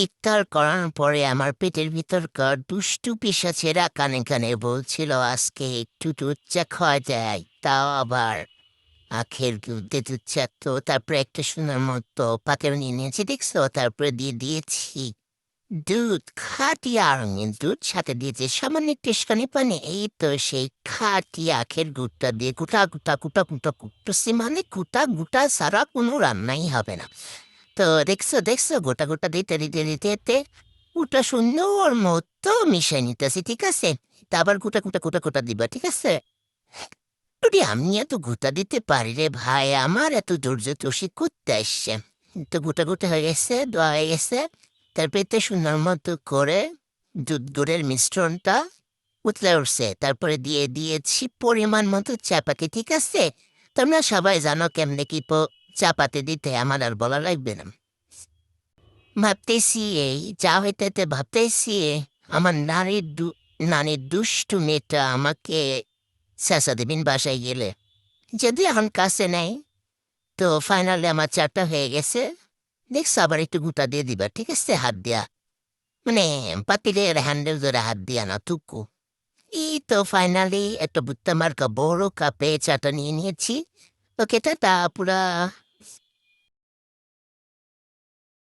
ইফতার করার পরে আমার পেটের ভিতরকার দুষ্টু পিশাচেরা কানে কানে বলছিল আজকে একটু দুধ চা খাওয়া যায়, তাও আবার আখের দুধে দুধ চা। তো তারপরে একটা সোনার মতো পাতে নিয়ে নিয়েছি, দেখছো? তারপরে দিয়ে দিয়েছি দুধ, খাঁটি আড়ঙের দুধ, সাথে দিয়েছে সামান্য টেস্টানি পানি। এই তো সেই খাঁটি আখের গুড়টা দিয়ে গুটা গুটা গুটা গুটা কুটতেছি, মানে গুটা গুটা ছাড়া কোনো রান্নাই হবে না। তো দেখছো দেখছো, গোটা গোটা দিতে দিতে দিতে দিতে ওটা সুন্দর মতো মিশাই নিতেছি, ঠিক আছে? তা আবার গোটা গোটা গোটা গোটা দিবা, ঠিক আছে? যদি আমি এত গোটা দিতে পারি রে ভাই, আমার এত ধৈর্য তো সে করতে আসছে। তো গোটা গোটা হয়ে গেছে, দোয়া হয়ে গেছে। তারপরে তো সুন্দর মতো করে দুধ গুড়ের মিশ্রণটা উতলে উঠছে, তারপরে দিয়ে দিয়েছি পরিমাণ মতো চাপাতি, ঠিক আছে? তোমরা সবাই জানো কেমনে কি চাপাতি দিতে, আমার আর বলা লাগবে না। ভাবতেছি এই যা হইতে ভাবতেছি আমার নানির দুষ্টু মেয়েটা আমাকে চেঁচা দিবিন বাসায় গেলে, যদি এখন কাছে নেই। তো ফাইনালি আমার চারটা হয়ে গেছে। দেখছো, আবার একটু গুটা দিয়ে দিবা, ঠিক আছে? হাত দিয়া, মানে পাতিলের হ্যান্ডেল ধরে হাত দিয়া না, টুকু। এই তো ফাইনালি একটা বুত্তা মার্কা বড় কাপে চাটা নিয়ে নিয়েছি। ওকে, টা পুরা